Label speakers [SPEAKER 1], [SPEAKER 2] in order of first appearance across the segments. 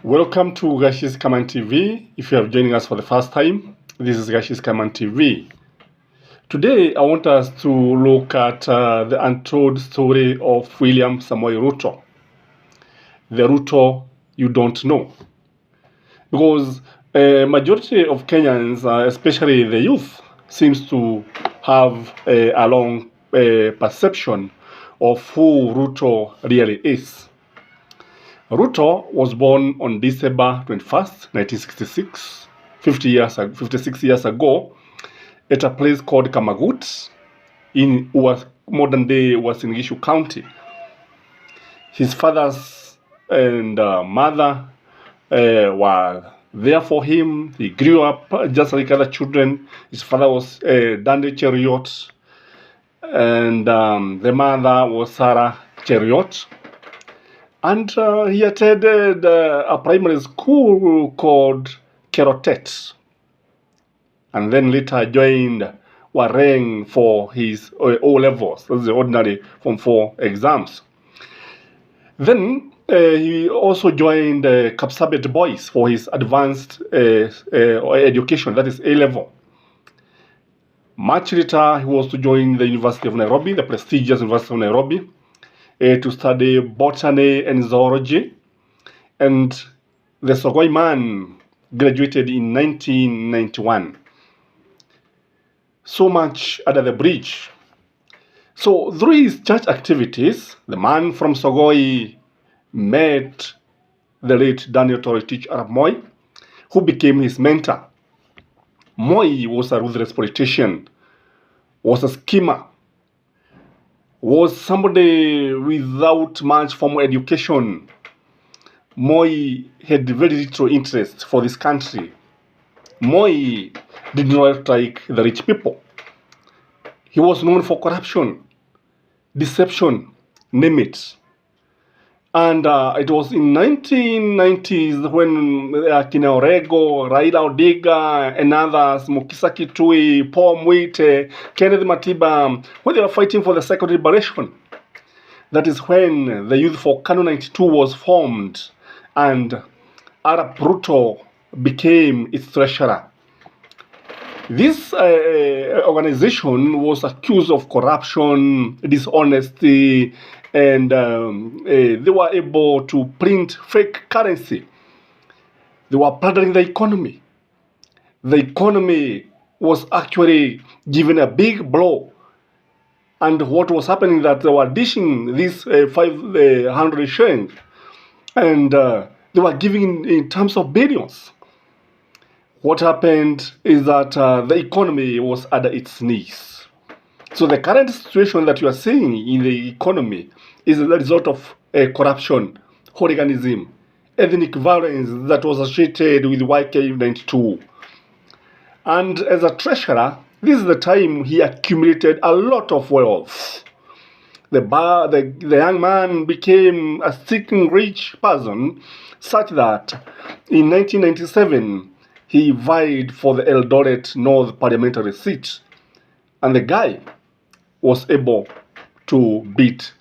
[SPEAKER 1] Welcome to Gashi's Kaman TV. If you are joining us for the first time, this is Gashi's Kaman TV. Today, I want us to look at the untold story of William Samoei Ruto. The Ruto you don't know. Because a majority of Kenyans, especially the youth, seems to have a long perception of who Ruto really is. Ruto was born on December 21st, 1966, 56 years ago, at a place called Kamagut in modern-day Uasin Gishu County. His fathers and mother were there for him. He grew up just like other children. His father was Dandy Cheriot, and the mother was Sarah Cheriot. And he attended a primary school called Kerotet, and then later joined Wareng for his O-levels, that's the ordinary Form 4 exams. Then he also joined Kapsabet Boys for his advanced education, that is A-level. Much later, he was to join the University of Nairobi, the prestigious University of Nairobi, to study botany and zoology. And the Sogoi man graduated in 1991. So much under the bridge. So through his church activities, the man from Sogoi met the late Daniel Toroitich Arap Moi, who became his mentor. Moi was a ruthless politician, was a schemer, was somebody without much formal education. Moi had very little interest for this country. Moi did not like the rich people. He was known for corruption, deception, name it. And it was in 1990s when Kina Orego, Raila Odinga, and others, Mukisa Kitui, Paul Mwite, Kenneth Matiba, when they were fighting for the second liberation. That is when the Youth for Kano 92 was formed, and Arap Ruto became its treasurer. This organization was accused of corruption, dishonesty, and they were able to print fake currency. They were plundering the economy. The economy was actually given a big blow. And what was happening that they were dishing these 500 shillings, and they were giving in terms of billions. What happened is that the economy was under its knees. So the current situation that you are seeing in the economy is the result of corruption, hooliganism, ethnic violence that was associated with YK92. And as a treasurer, this is the time he accumulated a lot of wealth. The young man became a seeking rich person, such that in 1997, he vied for the Eldoret North parliamentary seat, and the guy was able to beat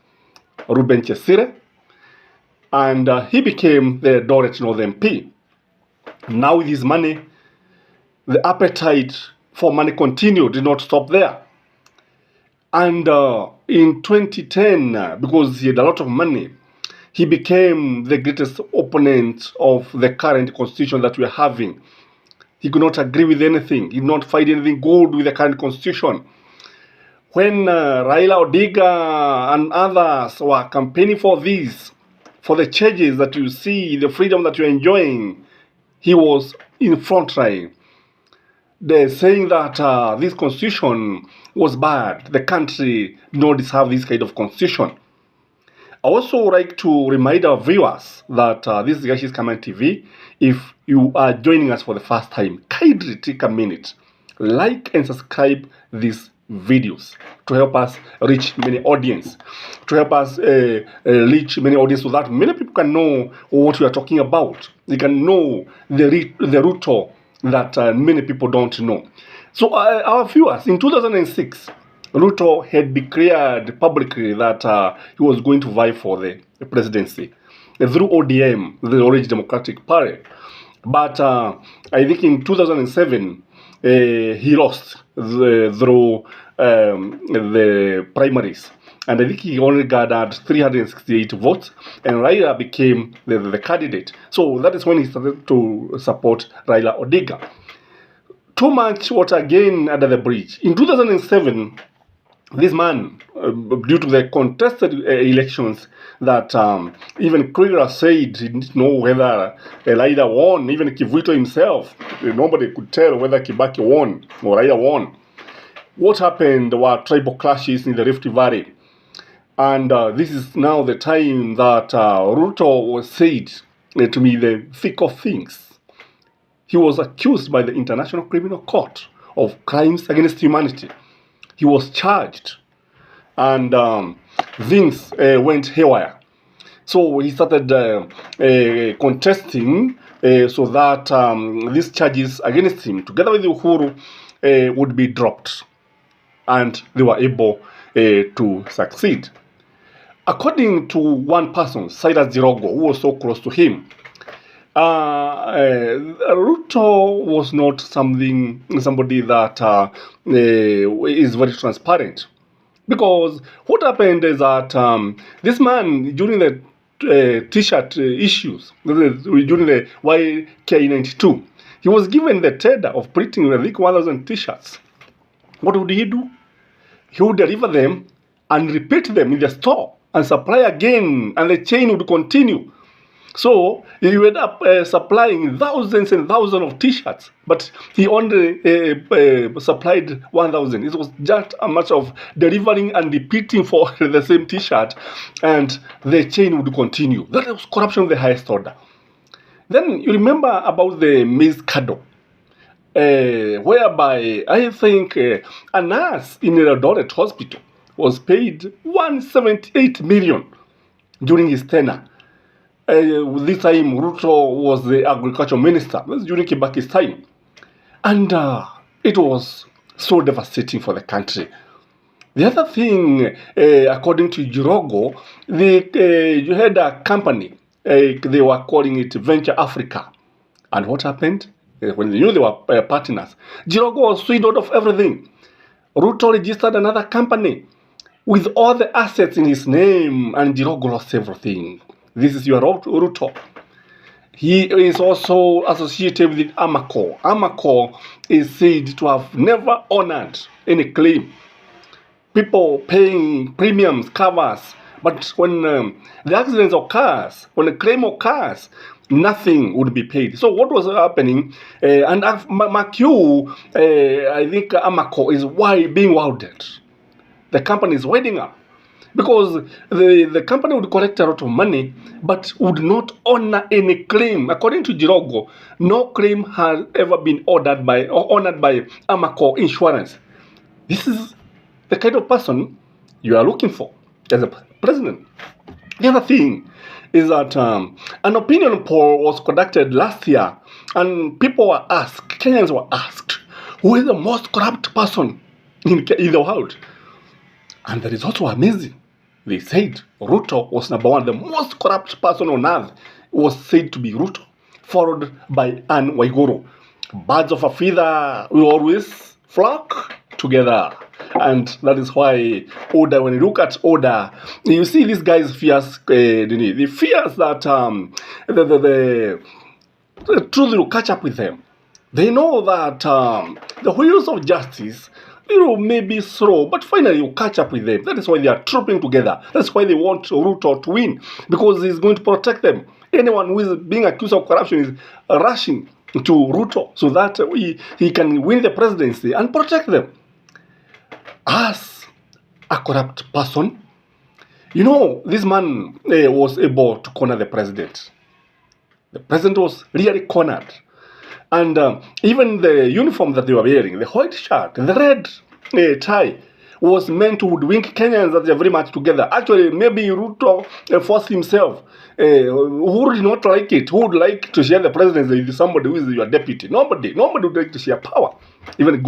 [SPEAKER 1] Ruben Chesire, and he became the Eldoret North MP. Now with his money, the appetite for money continued, did not stop there. And in 2010, because he had a lot of money, he became the greatest opponent of the current constitution that we are having. He could not agree with anything. He did not find anything good with the current constitution. When Raila Odinga and others were campaigning for this, for the changes that you see, the freedom that you're enjoying, he was in front line. They're saying that this constitution was bad. The country did not deserve this kind of constitution. I also like to remind our viewers that this is Gashi's Kaman TV. If you are joining us for the first time, kindly take a minute, like and subscribe these videos to help us reach many audience, to help us reach many audience so that many people can know what we are talking about. They can know the Ruto that many people don't know. So our viewers, in 2006, Ruto had declared publicly that he was going to vie for the presidency. through ODM, the Orange Democratic Party. But I think in 2007, he lost through the primaries. And I think he only gathered 368 votes, and Raila became the candidate. So that is when he started to support Raila Odinga. Too much water again under the bridge. In 2007, this man, due to the contested elections that even Krieger said he didn't know whether Raila won, even Kivuito himself, nobody could tell whether Kibaki won or Raila won. What happened were tribal clashes in the Rift Valley. And this is now the time that Ruto was said to be the thick of things. He was accused by the International Criminal Court of crimes against humanity. He was charged, and things went haywire. So he started contesting so that these charges against him, together with Uhuru, would be dropped. And they were able to succeed. According to one person, Cyrus Jirogo, who was so close to him, Ruto was not somebody that is very transparent. Because what happened is that this man, during the T-shirt issues, during the YK92, he was given the tender of printing, I think, 1,000 T-shirts. What would he do? He would deliver them and repeat them in the store and supply again, and the chain would continue. So he ended up supplying thousands and thousands of T-shirts, but he only supplied 1,000. It was just a matter of delivering and repeating for the same T-shirt, and the chain would continue. That was corruption of the highest order. Then you remember about the maize cardle, whereby I think a nurse in a Eldoret hospital was paid 178 million during his tenure. This time, Ruto was the agriculture minister. That's during Kibaki's time. And it was so devastating for the country. The other thing, according to Jirogo, you had a company, they were calling it Venture Africa. And what happened? When they knew they were partners, Jirogo was swindled of everything. Ruto registered another company with all the assets in his name, and Jirogo lost everything. This is your Ruto. He is also associated with Amaco. Amaco is said to have never honored any claim. People paying premiums, covers, but when the accident occurs, when a claim occurs, nothing would be paid. So what was happening? And mark you, I think Amaco is being wilded. The company is winding up. Because the company would collect a lot of money, but would not honor any claim. According to Jirogo, no claim has ever been honored by Amaco Insurance. This is the kind of person you are looking for as a president. The other thing is that an opinion poll was conducted last year, and Kenyans were asked, who is the most corrupt person in the world? And the results were amazing. They said Ruto was number one. The most corrupt person on earth was said to be Ruto, followed by Anne Waiguru. Birds of a feather will always flock together. And that is why Oda, when you look at Oda, you see these guys fears, the fears that the truth will catch up with them. They know that the wheels of justice may be slow, but finally you catch up with them. That is why they are trooping together. That's why they want Ruto to win, because he's going to protect them. Anyone who is being accused of corruption is rushing to Ruto so that he can win the presidency and protect them. As a corrupt person, this man was able to corner the president. The president was really cornered. And even the uniform that they were wearing, the white shirt, the red tie, was meant to hoodwink Kenyans that they are very much together. Actually, maybe Ruto forced himself. Who would not like it? Who would like to share the presidency with somebody who is your deputy? Nobody would like to share power. Even